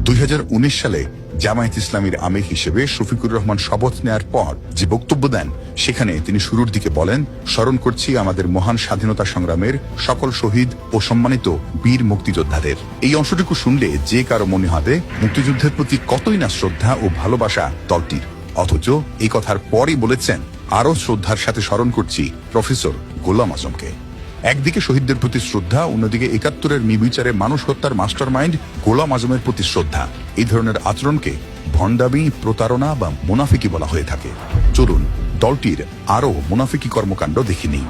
2019 সালে জামায়াত ইসলামীর আমির হিসেবে শফিকুর রহমান শপথ নেয়ার পর যে বক্তব্য দেন, সেখানে তিনি শুরুর দিকে বলেন, স্মরণ করছি আমাদের মহান স্বাধীনতা সংগ্রামের সকল শহীদ ও সম্মানিত বীর মুক্তিযোদ্ধাদের। এই অংশটুকু শুনলে যে কারো মনে হবে মুক্তিযুদ্ধের প্রতি কতই না শ্রদ্ধা ও ভালোবাসা দলটির। অথচ এই কথার পরই বলেছেন, আরো শ্রদ্ধার সাথে স্মরণ করছি প্রফেসর গোলাম আজমকে। একদিকে শহীদদের প্রতি শ্রদ্ধা, অন্যদিকে ৭১-এর নির্বিচারে মানুষ হত্যার মাস্টার মাইন্ড গোলাম আজমের প্রতি শ্রদ্ধা। এই ধরনের আচরণকে ভণ্ডামি, প্রতারণা বা মুনাফিকি বলা হয়ে থাকে। চলুন দলটির আরো মুনাফিকি কর্মকাণ্ড দেখে নিই।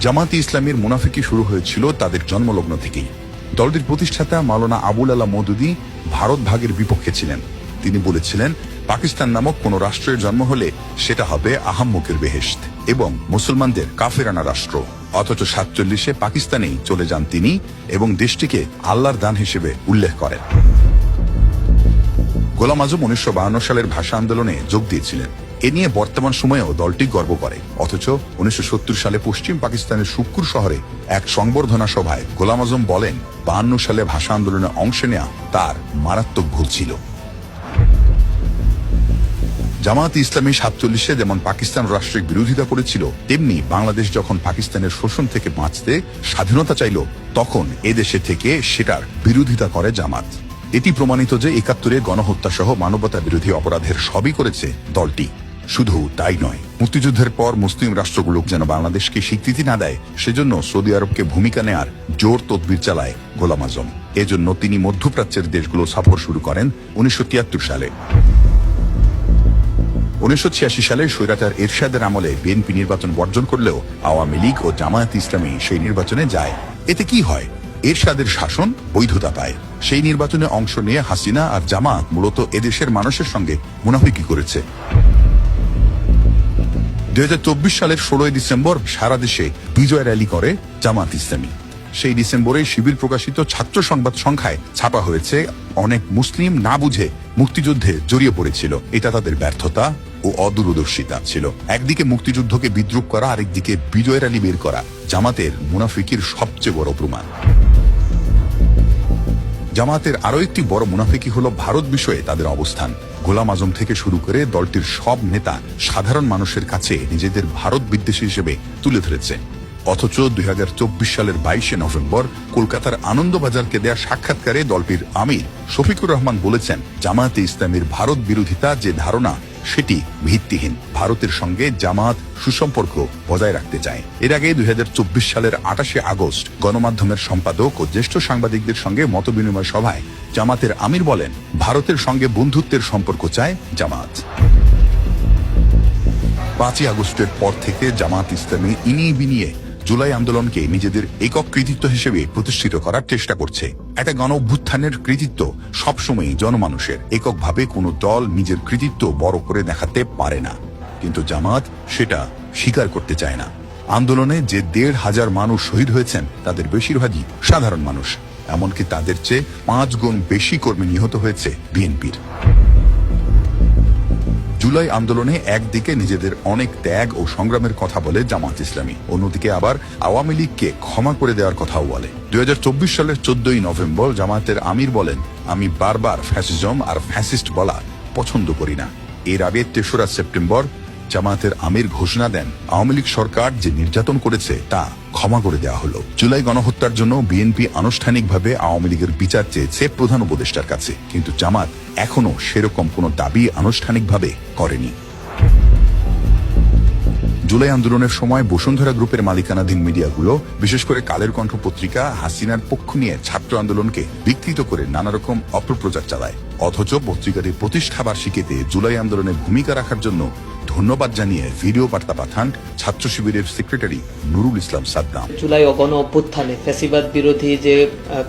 জামায়াতে ইসলামীর মুনাফিকি শুরু হয়েছিল তাদের জন্মলগ্ন থেকেই। দলটির প্রতিষ্ঠাতা মাওলানা আবুল আলা মওদুদী ভারত ভাগের বিপক্ষে ছিলেন। তিনি বলেছিলেন, পাকিস্তান নামক কোন রাষ্ট্রের জন্ম হলে সেটা হবে আহাম্মকের বেহেশত এবং মুসলমানদের কাফেরানা রাষ্ট্র। অথচ 47-এ পাকিস্তানেই চলে যান তিনি এবং দেশটিকে আল্লাহর দান হিসেবে উল্লেখ করেন। গোলাম আজম 1952 সালের ভাষা আন্দোলনে যোগ দিয়েছিলেন। এ নিয়ে বর্তমান সময়েও দলটি গর্ব করে। অথচ 1970 সালে পশ্চিম পাকিস্তানের শুক্কুর শহরে এক সংবর্ধনা সভায় গোলাম আজম বলেন, 52 সালে ভাষা আন্দোলনে অংশ নেওয়া তার মারাত্মক ভুল ছিল। জামায়াতে ইসলামী 47-এ যেমন পাকিস্তান রাষ্ট্রের বিরোধিতা করেছিল, তেমনি বাংলাদেশ যখন পাকিস্তানের শোষণ থেকে বাঁচতে স্বাধীনতা চাইল, তখন এদেশে থেকে সেটার বিরোধিতা করে জামাত। এটি প্রমাণিত যে ৭১-এ গণহত্যা সহ মানবতা বিরোধী অপরাধের সবই করেছে দলটি। শুধু তাই নয়, মুক্তিযুদ্ধের পর মুসলিম রাষ্ট্রগুলো যেন বাংলাদেশকে স্বীকৃতি না দেয়, সেজন্য সৌদি আরবকে ভূমিকা নেয়ার জোর তদবির চালায় গোলাম আজম। এজন্য তিনি মধ্যপ্রাচ্যের দেশগুলো সফর শুরু করেন 1973 সালে। 1986 সালে স্বৈরাচার এরশাদের আমলে বিএনপি নির্বাচন বর্জন করলেও আওয়ামী লীগ ও জামায়াত ইসলামী সেই নির্বাচনে যায়। এতে কি হয়? এরশাদের শাসন বৈধতা পায়। সেই নির্বাচনে অংশ নিয়ে হাসিনা আর জামায়াত মূলত এদেশের মানুষের সঙ্গে মুনাফিকি করেছে। 2024 সালের 16 ডিসেম্বর সারা দেশে বিজয় র্যালি করে জামায়াত ইসলামী। সেই ডিসেম্বরে শিবির প্রকাশিত ছাত্র সংবাদ সংখ্যায় ছাপা হয়েছে, অনেক মুসলিম না বুঝে মুক্তিযুদ্ধে জড়িয়ে পড়েছিল। এটা তাদের ব্যর্থতা ও অদূরদর্শিতা ছিল। একদিকে মুক্তিযুদ্ধকে বিদ্রুপ করা, আরেকদিকে বিজয় র্যালি বের করা জামাতের মুনাফিকির সবচেয়ে বড় প্রমাণ। জামাতের আরো একটি বড় মুনাফিকি হলো ভারত বিষয়ে তাদের অবস্থান। গোলাম আজম থেকে শুরু করে দলটির সব নেতা সাধারণ মানুষের কাছে নিজেদের ভারত বিদ্বেষী হিসেবে তুলে ধরেছে। অথচ 2024 সালের 22 নভেম্বর কলকাতার আনন্দবাজারকে দেয়া সাক্ষাৎকারে দলটির আমির শফিকুর রহমান বলেছেন, জামায়াতে ইসলামীর ভারত বিরোধিতা যে ধারণা, সেটি ভিত্তিহীন। ভারতের সঙ্গে জামায়াত সুসম্পর্ক বজায় রাখতে চায়। এর আগে 2024 সালের 28 আগস্ট গণমাধ্যমের সম্পাদক ও জ্যেষ্ঠ সাংবাদিকদের সঙ্গে মতবিনিময় সভায় জামাতের আমির বলেন, ভারতের সঙ্গে বন্ধুত্বের সম্পর্ক চায় জামায়াত। 5 আগস্টের পর থেকে জামায়াত ইসলামী ইনিয়ে বিনিয়ে জুলাই আন্দোলনকে নিজেদের একক কৃতিত্ব হিসেবে প্রতিষ্ঠিত করার চেষ্টা করছে। একটা গণ অভ্যুত্থানের কৃতিত্ব সবসময়ই জনমানুষের। এককভাবে কোনো দল নিজের কৃতিত্ব বড় করে দেখাতে পারে না, কিন্তু জামায়াত সেটা স্বীকার করতে চায় না। আন্দোলনে যে 1,500 মানুষ শহীদ হয়েছেন, তাদের বেশিরভাগই সাধারণ মানুষ। এমনকি তাদের চেয়ে 5 গুণ বেশি কর্মী নিহত হয়েছে বিএনপির। জুলাই আন্দোলনে একদিকে নিজেদের অনেক ত্যাগ ও সংগ্রামের কথা বলে জামায়াত ইসলামী, অন্যদিকে আবার আওয়ামী লীগকে ক্ষমা করে দেওয়ার কথাও বলে। 2024 সালের 14 নভেম্বর জামায়াতের আমির বলেন, আমি বারবার ফ্যাসিজম আর ফ্যাসিস্ট বলা পছন্দ করি না। এর আগে 3রা সেপ্টেম্বর জামায়াতের আমির ঘোষণা দেন, আওয়ামী লীগ সরকার যে নির্যাতন করেছে তা ক্ষমা করে দেওয়া হলো। জুলাই গণহত্যার জন্য বিএনপি আনুষ্ঠানিকভাবে আওয়ামী লীগের বিচার চেয়েছে প্রধান উপদেষ্টার কাছে, কিন্তু জামাত এখনো সেরকম কোনো দাবি আনুষ্ঠানিকভাবে করেনি। জুলাই আন্দোলনের সময় বসুন্ধরা গ্রুপের মালিকানাধীন মিডিয়াগুলো, বিশেষ করে কালের কণ্ঠ পত্রিকা, হাসিনার পক্ষ নিয়ে ছাত্র আন্দোলনকে বিকৃত করে নানা রকম অপপ্রচার চালায়। অথচ পত্রিকাটির প্রতিষ্ঠা বার্ষিকীতে জুলাই আন্দোলনে ভূমিকা রাখার জন্য ধন্যবাদ জানিয়ে ভিডিও বার্তা পাঠান ছাত্র শিবিরের সেক্রেটারি নুরুল ইসলাম সাদ্দাম। জুলাই গণ অভ্যুত্থানে ফ্যাসিবাদ বিরোধী যে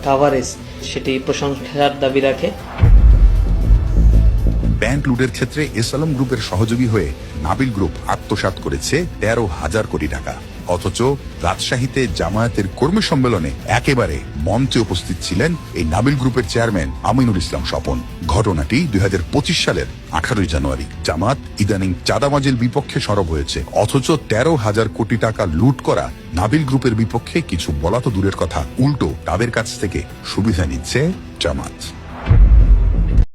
কাভারেজ, সেটি প্রশংসার দাবি রাখে। ব্যাংক লুটের ক্ষেত্রে এস আলম গ্রুপের সহযোগী হয়ে নাবিল গ্রুপ আত্মসাৎ করেছে 13,000 কোটি টাকা। অথচ রাজশাহীতে জামায়াতের কর্মী সম্মেলনে একেবারে মঞ্চে উপস্থিত ছিলেন এই নাবিল গ্রুপের চেয়ারম্যান আমিনুল ইসলাম স্বপন। ঘটনাটি 2025 সালের 18 জানুয়ারি। জামাত ইদানিং চাঁদাবাজির বিপক্ষে সরব হয়েছে, অথচ 13,000 কোটি টাকা লুট করা নাবিল গ্রুপের বিপক্ষে কিছু বলা তো দূরের কথা, উল্টো তাদের কাছ থেকে সুবিধা নিচ্ছে জামাত।